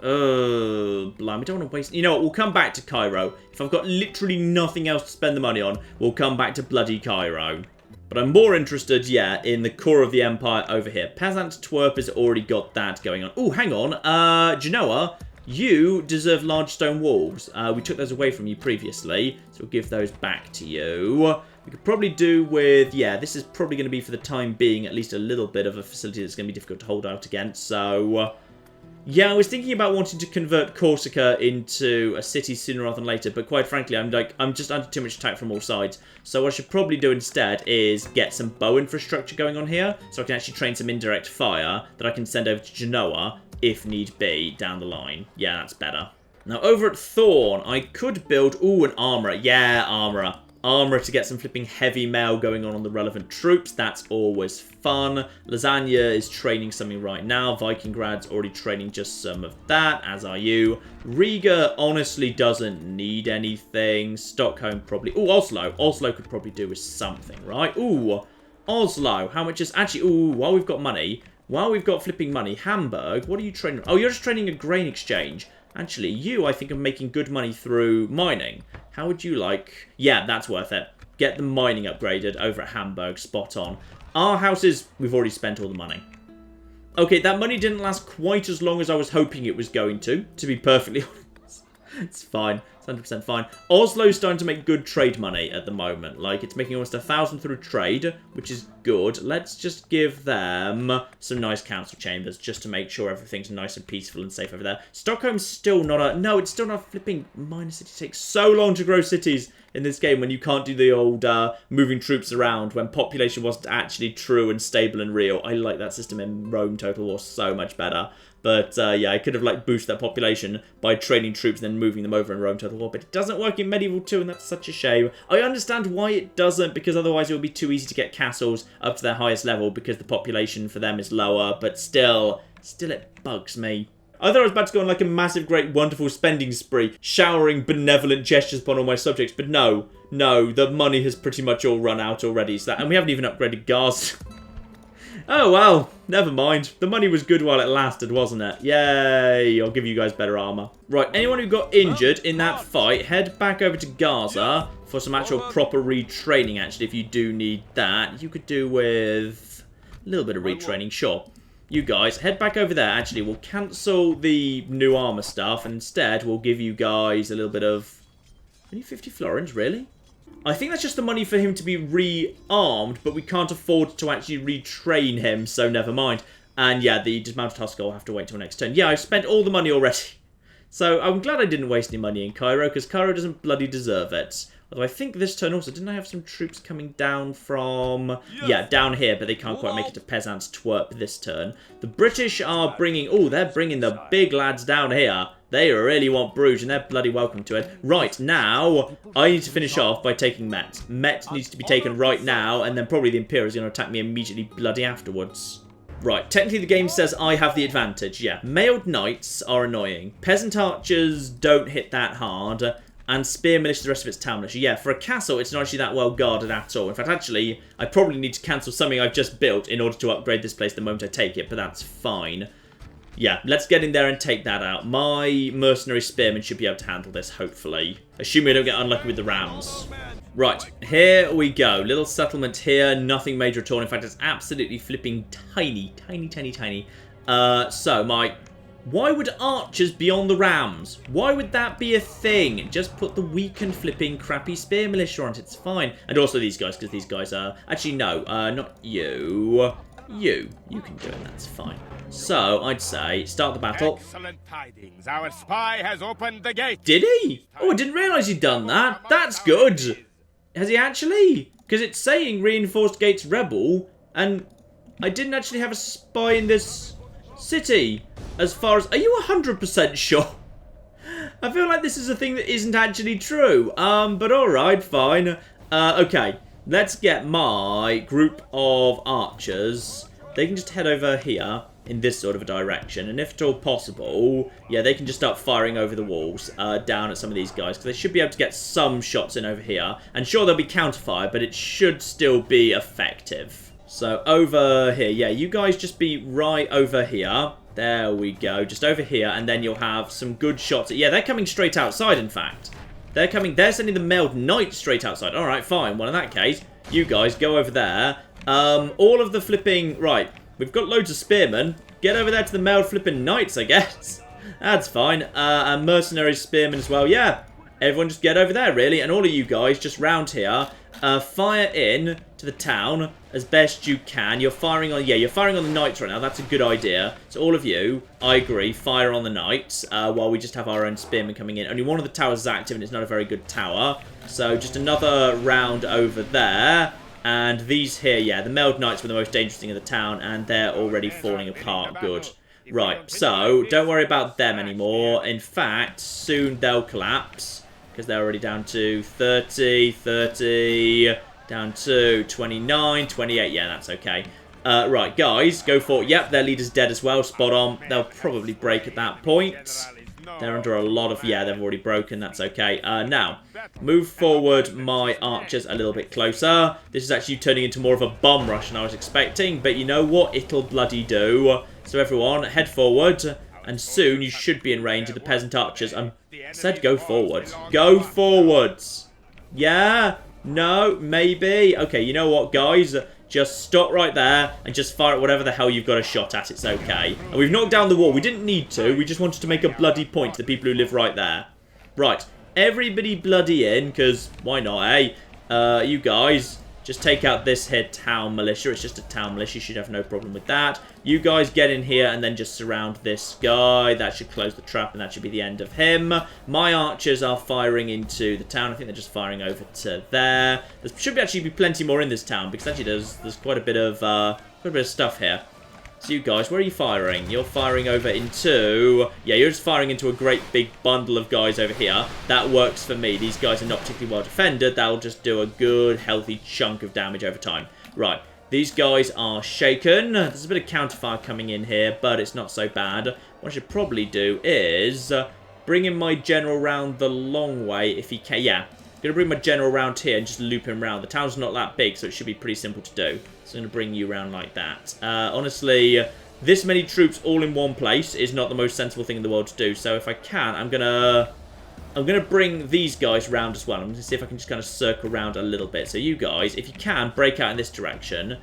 blimey, we don't want to waste... You know what, we'll come back to Cairo. If I've got literally nothing else to spend the money on, we'll come back to bloody Cairo. But I'm more interested, yeah, in the core of the empire over here. Pezant Twerp has already got that going on. Oh, hang on. Genoa, You deserve large stone walls. We took those away from you previously, so we'll give those back to you. We could probably do with, yeah, this is probably going to be for the time being at least a little bit of a facility that's going to be difficult to hold out against. So, yeah, I was thinking about wanting to convert Corsica into a city sooner rather than later, but quite frankly, I'm just under too much attack from all sides. So what I should probably do instead is get some bow infrastructure going on here, so I can actually train some indirect fire that I can send over to Genoa, if need be, down the line. Yeah, that's better. Now, over at Thorn, I could build, ooh, an armourer. Yeah, armourer. Armourer to get some flipping heavy mail going on the relevant troops. That's always fun. Lasagna is training something right now. Vikinggrad's already training just some of that, as are you. Riga honestly doesn't need anything. Stockholm probably... Ooh, Oslo. Oslo could probably do with something, right? Ooh, Oslo. How much is... Actually, ooh, while we've got money... While we've got flipping money, Hamburg, what are you training? Oh, you're just training a grain exchange. Actually, you, I think, are making good money through mining. How would you like... Yeah, that's worth it. Get the mining upgraded over at Hamburg. Spot on. Our houses, we've already spent all the money. Okay, that money didn't last quite as long as I was hoping it was going to be perfectly honest. It's fine. It's 100% fine. Oslo's starting to make good trade money at the moment. Like, it's making almost 1,000 through trade, which is good. Let's just give them some nice council chambers just to make sure everything's nice and peaceful and safe over there. Stockholm's still not a... No, it's still not a flipping minor city. It takes so long to grow cities in this game when you can't do the old moving troops around, when population wasn't actually true and stable and real. I like that system in Rome Total War so much better. But, yeah, I could have, like, boosted that population by training troops and then moving them over in Rome Total War. But it doesn't work in Medieval 2, and that's such a shame. I understand why it doesn't, because otherwise it would be too easy to get castles up to their highest level because the population for them is lower. But still it bugs me. I thought I was about to go on, like, a massive, great, wonderful spending spree, showering benevolent gestures upon all my subjects. But no, the money has pretty much all run out already. So and we haven't even upgraded Gaza. Oh, well, never mind. The money was good while it lasted, wasn't it? Yay, I'll give you guys better armor. Right, anyone who got injured in that fight, head back over to Gaza for some actual proper retraining, actually, if you do need that. You could do with a little bit of retraining, sure. You guys, head back over there. Actually, we'll cancel the new armor stuff, and instead we'll give you guys a little bit of... Only 50 florins, really? I think that's just the money for him to be re-armed, but we can't afford to actually retrain him, so never mind. And yeah, the dismounted husker will have to wait till next turn. Yeah, I've spent all the money already. So I'm glad I didn't waste any money in Cairo, because Cairo doesn't bloody deserve it. Although I think this turn also, didn't I have some troops coming down from... Yeah, down here, but they can't quite make it to Peasants Twerp this turn. The British are bringing... Oh, they're bringing the big lads down here. They really want Bruges, and they're bloody welcome to it. Right, now, I need to finish off by taking Met. Met needs to be taken right now, and then probably the Imperial is going to attack me immediately bloody afterwards. Right, technically the game says I have the advantage, yeah. Mailed Knights are annoying. Peasant Archers don't hit that hard. And Spear Militia, the rest of it's Town Militia. Yeah, for a castle, it's not actually that well guarded at all. In fact, actually, I probably need to cancel something I've just built in order to upgrade this place the moment I take it, but that's fine. Yeah, let's get in there and take that out. My mercenary spearmen should be able to handle this, hopefully. Assuming I don't get unlucky with the rams. Right, here we go. Little settlement here, nothing major at all. In fact, it's absolutely flipping tiny. Why would archers be on the rams? Why would that be a thing? Just put the weakened flipping crappy spear militia on it, it's fine. And also these guys, because these guys are... Actually, no, not you. You can do it, that's fine. So, I'd say, start the battle. Excellent tidings. Our spy has opened the gate. Did he? Oh, I didn't realise he'd done that. That's good. Has he actually? Because it's saying reinforced gates rebel, and I didn't actually have a spy in this city. As far as... Are you 100% sure? I feel like this is a thing that isn't actually true. But alright, fine. Okay. Let's get my group of archers. They can just head over here in this sort of a direction. And if at all possible, yeah, they can just start firing over the walls down at some of these guys. Because they should be able to get some shots in over here. And sure, there'll be counterfire, but it should still be effective. So over here, yeah, you guys just be right over here. There we go, just over here. And then you'll have some good shots. Yeah, they're coming straight outside, in fact. They're sending the mailed knight straight outside. Alright, fine. Well, in that case, you guys go over there. All of the flipping... Right, we've got loads of spearmen. Get over there to the mailed flipping knights, I guess. That's fine. And mercenary spearmen as well. Yeah, everyone just get over there, really. And all of you guys just round here, fire in to the town as best you can. You're firing on, yeah, you're firing on the knights right now. That's a good idea. So all of you, I agree, fire on the knights while we just have our own spearmen coming in. Only one of the towers is active and it's not a very good tower. So just another round over there. And these here, yeah, the mailed knights were the most dangerous thing in the town, and they're already falling apart. Good. Right, so don't worry about them anymore. In fact, soon they'll collapse, because they're already down to 30, 30, down to 29, 28. Yeah, that's okay. Right, guys, go for it. Yep, their leader's dead as well. Spot on. They'll probably break at that point. They're under a lot of... Yeah, they've already broken. That's okay. Now, move forward my archers a little bit closer. This is actually turning into more of a bomb rush than I was expecting. But you know what? It'll bloody do. So everyone, head forward. And soon you should be in range of the peasant archers. I said go forward. Go forwards. Yeah? No? Maybe? Okay, you know what, guys? Just stop right there and just fire at whatever the hell you've got a shot at. It's okay. And we've knocked down the wall. We didn't need to. We just wanted to make a bloody point to the people who live right there. Right. Everybody bloody in, because why not, eh? You guys, just take out this here town militia. It's just a town militia. You should have no problem with that. You guys get in here and then just surround this guy. That should close the trap and that should be the end of him. My archers are firing into the town. I think they're just firing over to there. There should actually be plenty more in this town because actually there's quite a bit of stuff here. So you guys, where are you firing? You're firing over into... Yeah, you're just firing into a great big bundle of guys over here. That works for me. These guys are not particularly well defended. That'll just do a good, healthy chunk of damage over time. Right. These guys are shaken. There's a bit of counterfire coming in here, but it's not so bad. What I should probably do is bring in my general round the long way if he can. Yeah, I'm going to bring my general round here and just loop him around. The town's not that big, so it should be pretty simple to do. So I'm going to bring you around like that. Honestly, this many troops all in one place is not the most sensible thing in the world to do. So if I can, I'm going to bring these guys round as well. I'm going to see if I can just kind of circle around a little bit. So you guys, if you can, break out in this direction.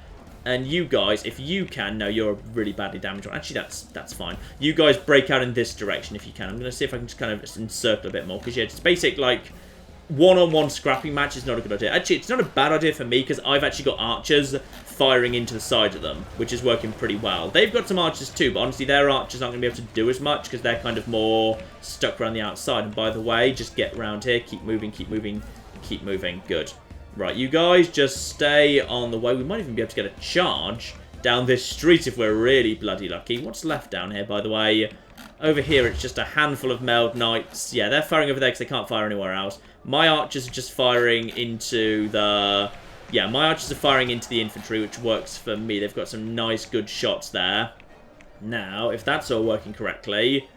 And you guys, if you can... No, you're really badly damaged. Actually, that's fine. You guys break out in this direction if you can. I'm going to see if I can just kind of encircle a bit more. Because, yeah, it's basic, like... One-on-one scrapping match is not a good idea. Actually, it's not a bad idea for me because I've actually got archers firing into the side of them, which is working pretty well. They've got some archers too, but honestly, their archers aren't going to be able to do as much because they're kind of more stuck around the outside. And by the way, just get around here. Keep moving, keep moving, keep moving. Good. Right, you guys just stay on the way. We might even be able to get a charge down this street if we're really bloody lucky. What's left down here, by the way? Over here, it's just a handful of mailed knights. Yeah, they're firing over there because they can't fire anywhere else. My archers are just firing into the... Yeah, my archers are firing into the infantry, which works for me. They've got some nice, good shots there. Now, if that's all working correctly,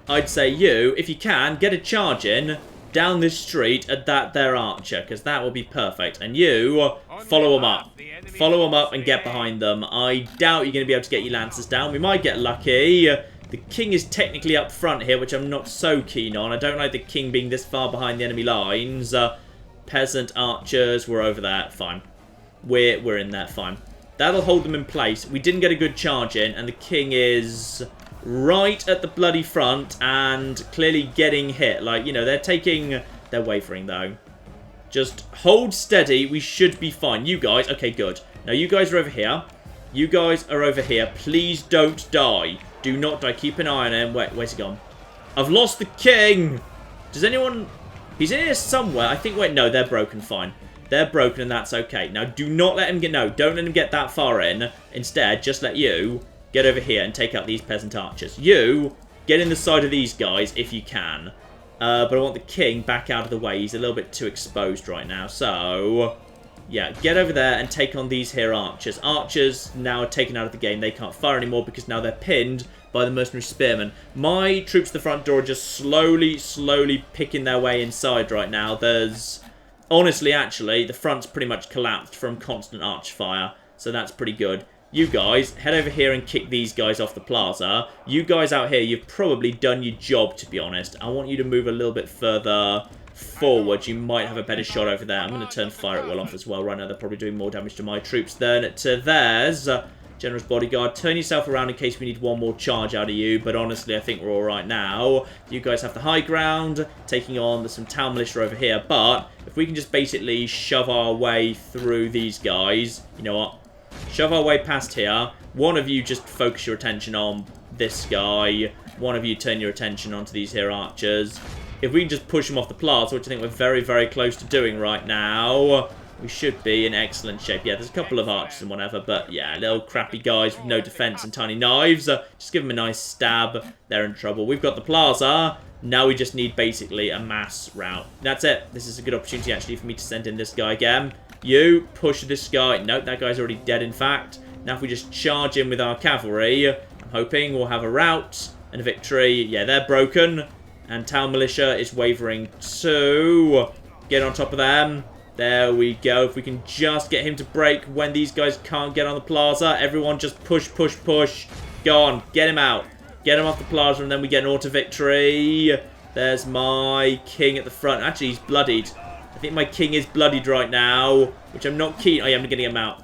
I'd say you, if you can, get a charge in down this street at that there archer, because that will be perfect. And you, follow them up. Follow them up and get behind them. I doubt you're going to be able to get your lancers down. We might get lucky. The king is technically up front here, which I'm not so keen on. I don't like the king being this far behind the enemy lines. Peasant archers, we're over there. Fine. We're in there. Fine. That'll hold them in place. We didn't get a good charge in, and the king is right at the bloody front and clearly getting hit. Like, you know, they're wavering, though. Just hold steady. We should be fine. You guys, okay, good. Now, you guys are over here. You guys are over here. Please don't die. Do not die. Keep an eye on him. Where's he gone? I've lost the king. Does anyone... He's in here somewhere. I think... Wait, no, they're broken. Fine. They're broken and that's okay. Now, do not let him get... No, don't let him get that far in. Instead, just let you get over here and take out these peasant archers. You get in the side of these guys if you can. But I want the king back out of the way. He's a little bit too exposed right now. So... Yeah, get over there and take on these here archers. Archers now are taken out of the game. They can't fire anymore because now they're pinned by the mercenary spearmen. My troops at the front door are just slowly picking their way inside right now. There's... Honestly, actually, the front's pretty much collapsed from constant arch fire. So that's pretty good. You guys, head over here and kick these guys off the plaza. You guys out here, you've probably done your job, to be honest. I want you to move a little bit further forward. You might have a better shot over there. I'm going to turn fire at will off as well. Right now, they're probably doing more damage to my troops than to theirs. General's bodyguard. Turn yourself around in case we need one more charge out of you. But honestly, I think we're all right now. You guys have the high ground, taking on some town militia over here. But if we can just basically shove our way through these guys, you know what? Shove our way past here. One of you just focus your attention on this guy. One of you turn your attention onto these here archers. If we can just push them off the plaza, which I think we're very, very close to doing right now, we should be in excellent shape. Yeah, there's a couple of archers and whatever, but yeah, little crappy guys with no defense and tiny knives. Just give them a nice stab. They're in trouble. We've got the plaza. Now we just need basically a mass rout. That's it. This is a good opportunity actually for me to send in this guy again. You push this guy. Nope, that guy's already dead in fact. Now if we just charge in with our cavalry, I'm hoping we'll have a rout and a victory. Yeah, they're broken. And town militia is wavering too. Get on top of them. There we go. If we can just get him to break when these guys can't get on the plaza. Everyone just push, push, push. Go on. Get him out. Get him off the plaza and then we get an auto victory. There's my king at the front. Actually, he's bloodied. I think my king is bloodied right now, which I'm not keen. I am getting him out.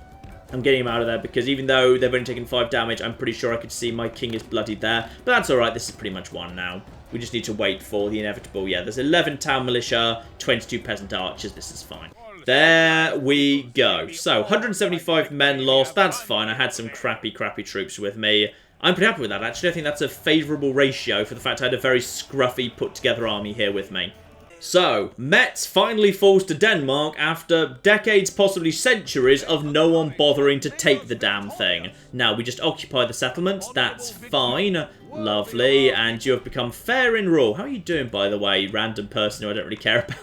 I'm getting him out of there because even though they've only taken 5 damage, I'm pretty sure I could see my king is bloodied there. But that's alright. This is pretty much won now. We just need to wait for the inevitable. Yeah, there's 11 town militia, 22 peasant archers. This is fine. There we go. So, 175 men lost. That's fine. I had some crappy troops with me. I'm pretty happy with that, actually. I think that's a favourable ratio for the fact I had a very scruffy, put-together army here with me. So, Metz finally falls to Denmark after decades, possibly centuries, of no one bothering to take the damn thing. Now, we just occupy the settlement. That's fine. Lovely. And you have become fair in rule. How are you doing, by the way, random person who I don't really care about?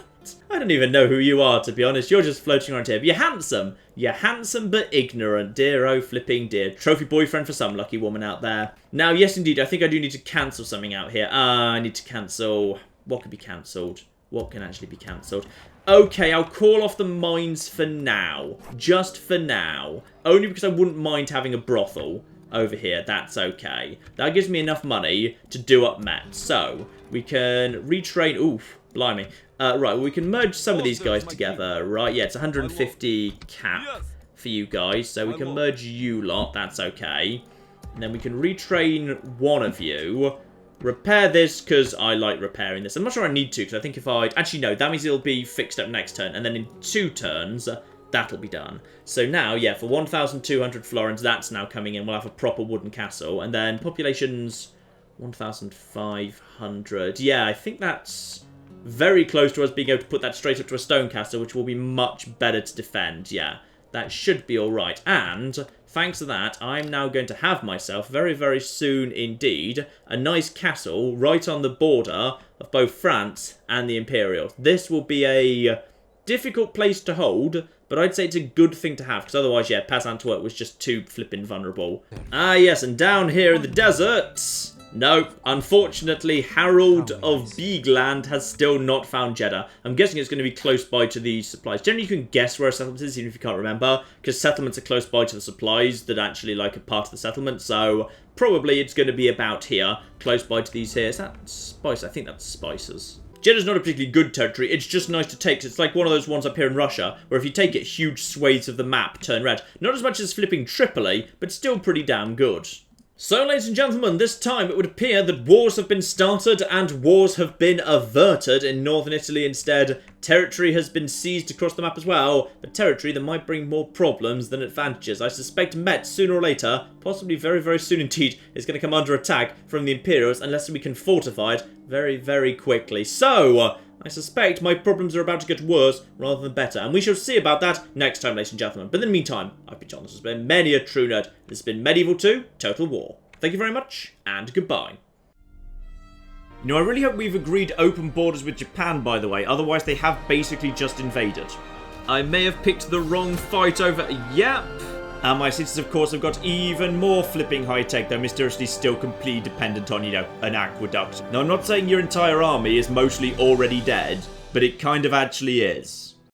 I don't even know who you are, to be honest. You're just floating around here. But you're handsome. You're handsome but ignorant. Dear, oh, flipping dear. Trophy boyfriend for some lucky woman out there. Now, yes, indeed, I think I do need to cancel something out here. I need to cancel... What could be cancelled? What can actually be cancelled? Okay, I'll call off the mines for now. Just for now. Only because I wouldn't mind having a brothel over here. That's okay. That gives me enough money to do up Metz. So, we can retrain... Oof, blimey. Right, we can merge some of these guys together, right? Yeah, it's 150 cap for you guys, so we can merge you lot, that's okay. And then we can retrain one of you, repair this, because I like repairing this. I'm not sure I need to, because I think if I... Actually, no, that means it'll be fixed up next turn, and then in 2 turns, that'll be done. So now, yeah, for 1,200 florins, that's now coming in. We'll have a proper wooden castle, and then population's 1,500. Yeah, I think that's... very close to us being able to put that straight up to a stone castle, which will be much better to defend. Yeah, that should be alright. And, thanks to that, I'm now going to have myself, very, very soon indeed, a nice castle right on the border of both France and the Imperials. This will be a difficult place to hold, but I'd say it's a good thing to have, because otherwise, yeah, Pas Antwerp was just too flippin' vulnerable. Ah, yes, and down here in the deserts... Nope, unfortunately, Harold of Beagland has still not found Jeddah. I'm guessing it's going to be close by to the supplies. Generally, you can guess where a settlement is, even if you can't remember, because settlements are close by to the supplies that actually, like, are part of the settlement, so probably it's going to be about here, close by to these here. Is that spice? I think that's spices. Jeddah's not a particularly good territory, it's just nice to take, 'cause it's like one of those ones up here in Russia, where if you take it, huge swathes of the map turn red. Not as much as flipping Tripoli, but still pretty damn good. So, ladies and gentlemen, this time it would appear that wars have been started and wars have been averted in northern Italy instead. Territory has been seized across the map as well, but territory that might bring more problems than advantages. I suspect Metz, sooner or later, possibly very, very soon indeed, is going to come under attack from the Imperials unless we can fortify it very, very quickly. So, I suspect my problems are about to get worse rather than better, and we shall see about that next time, ladies and gentlemen. But in the meantime, I've been John, this has been many a true nerd. This has been Medieval 2 Total War. Thank you very much, and goodbye. You know, I really hope we've agreed open borders with Japan, by the way, otherwise they have basically just invaded. I may have picked the wrong fight over... Yep. And my cities, of course, have got even more flipping high-tech, though mysteriously still completely dependent on, you know, an aqueduct. Now, I'm not saying your entire army is mostly already dead, but it kind of actually is.